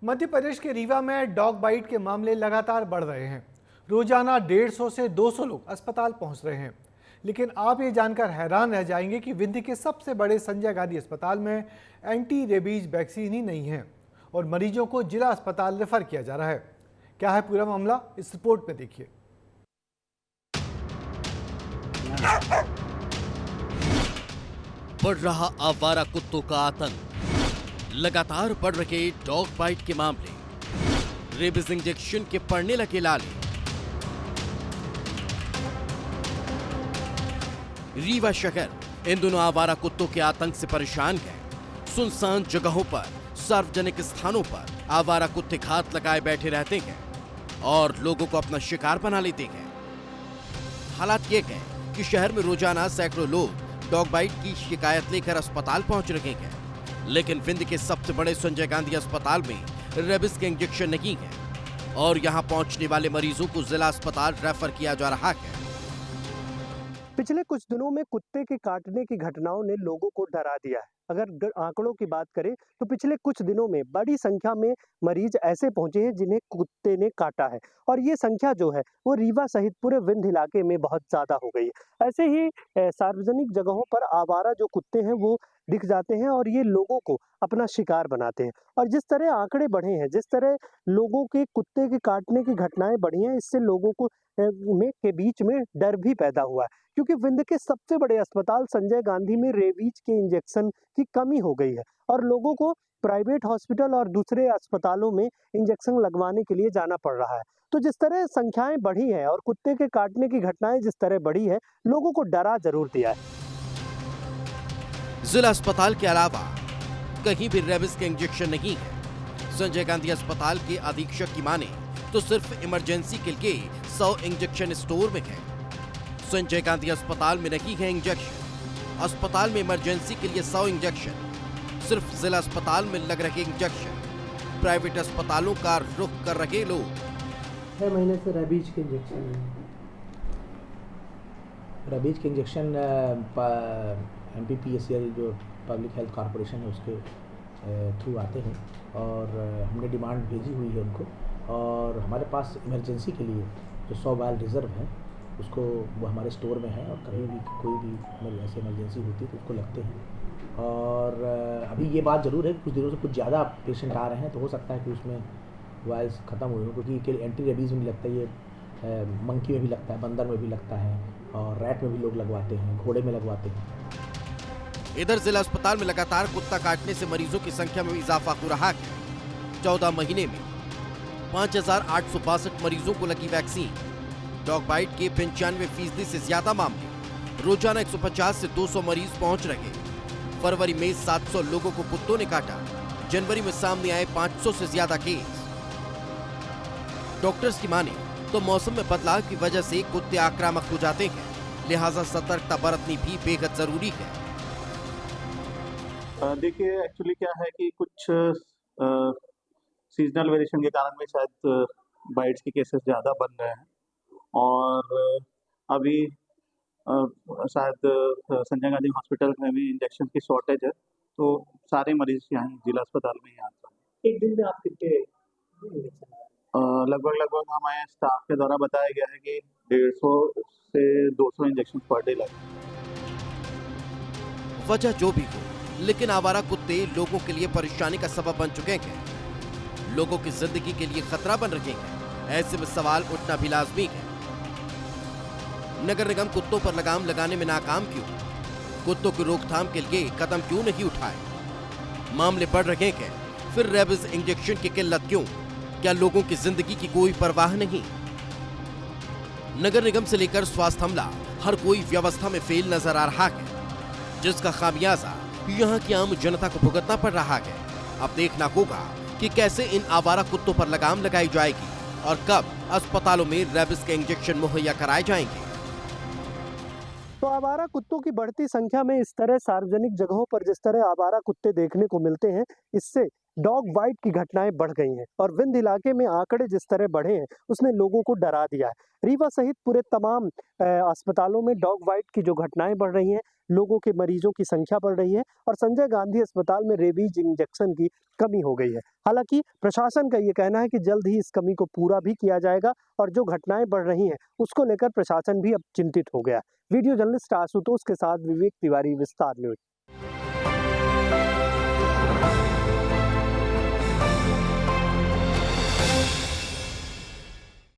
मध्य प्रदेश के रीवा में dog bite के मामले लगातार बढ़ रहे हैं। रोजाना 150 से 200 लोग अस्पताल पहुंच रहे हैं। लेकिन आप ये जानकर हैरान रह जाएंगे कि विंध्य के सबसे बड़े संजय गांधी अस्पताल में एंटी रेबीज वैक्सीन ही नहीं है और मरीजों को जिला अस्पताल रेफर किया जा रहा है। क्या है पूरा मामला, इस रिपोर्ट में देखिए। बढ़ रहा आवारा कुत्तों का आतंक, लगातार बढ़ रहे डॉग बाइट के मामले, रेबीज इंजेक्शन के पड़ने लगे लाले। रीवा शहर इन दोनों आवारा कुत्तों के आतंक से परेशान है। सुनसान जगहों पर, सार्वजनिक स्थानों पर आवारा कुत्ते घात लगाए बैठे रहते हैं और लोगों को अपना शिकार बना लेते हैं। हालात ये है कि शहर में रोजाना सैकड़ों लोग डॉग बाइट की शिकायत लेकर अस्पताल पहुंच रहे हैं, लेकिन विंध्य के सबसे बड़े संजय गांधी अस्पताल में रेबीज के इंजेक्शन नहीं है और यहां पहुंचने वाले मरीजों को जिला अस्पताल रेफर किया जा रहा है। पिछले कुछ दिनों में कुत्ते के काटने की घटनाओं ने लोगों को डरा दिया है। अगर आंकड़ों की बात करें तो पिछले कुछ दिनों में बड़ी संख्या में मरीज ऐसे पहुंचे हैं जिन्हें कुत्ते ने काटा है और ये संख्या जो है वो रीवा सहित पूरे विंध्य इलाके में बहुत ज्यादा हो गई है। ऐसे ही सार्वजनिक जगहों पर आवारा जो कुत्ते हैं वो दिख जाते हैं और ये लोगों को अपना शिकार बनाते हैं। और जिस तरह आंकड़े बढ़े हैं, जिस तरह लोगों के कुत्ते के काटने की घटनाएं बढ़ी हैं, इससे लोगों को के बीच में डर भी पैदा हुआ है, क्योंकि विंध्य के सबसे बड़े अस्पताल संजय गांधी में रेबीज के इंजेक्शन की कमी हो गई है और लोगों को प्राइवेट हॉस्पिटल और दूसरे अस्पतालों में इंजेक्शन लगवाने के लिए जाना पड़ रहा है। तो जिस तरह संख्याएं बढ़ी हैं और कुत्ते के काटने की घटनाएं जिस तरह बढ़ी है, लोगों को डरा जरूर दिया है। जिला अस्पताल के अलावा कहीं भी रेबीज के इंजेक्शन नहीं है। संजय गांधी अस्पताल के अधीक्षक की माने तो सिर्फ इमरजेंसी के लिए 100 इंजेक्शन स्टोर में है। संजय गांधी अस्पताल में नहीं है इंजेक्शन। अस्पताल में इमरजेंसी के लिए 100 इंजेक्शन, सिर्फ जिला अस्पताल में लग रहे इंजेक्शन। प्राइवेट अस्पतालों का रुख कर रहे लोग। 6 महीने से रेबीज के इंजेक्शन MPPSL जो पब्लिक हेल्थ कॉरपोरेशन है उसके थ्रू आते हैं और हमने डिमांड भेजी हुई है उनको और हमारे पास इमरजेंसी के लिए जो 100 वायल रिज़र्व है उसको वो हमारे स्टोर में है और कभी भी कोई भी ऐसी इमरजेंसी होती है तो उसको लगते हैं। और अभी ये बात ज़रूर है कि कुछ दिनों से कुछ ज़्यादा पेशेंट आ रहे हैं तो हो सकता है कि उसमें वायल्स ख़त्म हुए हों, क्योंकि एंटी रेबीज़ में भी लगता है, ये मंकी में भी लगता है, बंदर में भी लगता है और रैट में भी लोग लगवाते हैं, घोड़े में लगवाते हैं। इधर जिला अस्पताल में लगातार कुत्ता काटने से मरीजों की संख्या में इजाफा हो रहा है। 14 महीने में 5,862 मरीजों को लगी वैक्सीन। डॉग बाइट के 95% से ज्यादा मामले, रोजाना 150 से 200 मरीज पहुंच रहे। फरवरी में 700 लोगों को कुत्तों ने काटा। जनवरी में सामने आए 500 से ज्यादा केस। डॉक्टर्स की माने तो मौसम में बदलाव की वजह से कुत्ते आक्रामक हो जाते हैं, लिहाजा सतर्कता बरतनी भी बेहद जरूरी है। देखिए, एक्चुअली क्या है कि कुछ सीजनल वेरिएशन के कारण में शायद बाइट्स के केसेस ज़्यादा बन रहे हैं और अभी शायद संजय गांधी हॉस्पिटल में भी इंजेक्शन की शॉर्टेज है, तो सारे मरीज यहाँ जिला अस्पताल में ही आते हैं। एक दिन में आप कितने लगभग हमारे स्टाफ के द्वारा बताया गया है कि 150 से 200 इंजेक्शन पर डे लगते हैं। वजह जो भी हो, लेकिन आवारा कुत्ते लोगों के लिए परेशानी का सबब बन चुके हैं, लोगों की जिंदगी के लिए खतरा बन रहे हैं। ऐसे में सवाल उठना भी लाजमी है, नगर निगम कुत्तों पर लगाम लगाने में नाकाम क्यों? कुत्तों की रोकथाम के लिए कदम क्यों नहीं उठाए? मामले बढ़ रहे हैं, फिर रेबीज इंजेक्शन की किल्लत क्यों? क्या लोगों की जिंदगी की कोई परवाह नहीं? नगर निगम से लेकर स्वास्थ्य अमला, हर कोई व्यवस्था में फेल नजर आ रहा है, जिसका खामियाजा यहाँ की आम जनता को भुगतना पड़ रहा है। अब देखना होगा कि कैसे इन आवारा कुत्तों पर लगाम लगाई जाएगी और कब अस्पतालों में रेबीज के इंजेक्शन मुहैया कराए जाएंगे। तो आवारा कुत्तों की बढ़ती संख्या में इस तरह सार्वजनिक जगहों पर जिस तरह आवारा कुत्ते देखने को मिलते हैं, इससे डॉग बाइट की घटनाएं बढ़ गई हैं और विंध्य इलाके में आंकड़े जिस तरह बढ़े हैं उसने लोगों को डरा दिया है। रीवा सहित पूरे तमाम अस्पतालों में डॉग बाइट की जो घटनाएं बढ़ रही हैं, लोगों के मरीजों की संख्या बढ़ रही है और संजय गांधी अस्पताल में रेबीज इंजेक्शन की कमी हो गई है। हालांकि प्रशासन का ये कहना है कि जल्द ही इस कमी को पूरा भी किया जाएगा और जो घटनाएं बढ़ रही हैं उसको लेकर प्रशासन भी अब चिंतित हो गया। वीडियो जर्नलिस्ट आशुतोष के साथ विवेक तिवारी, विस्तार न्यूज।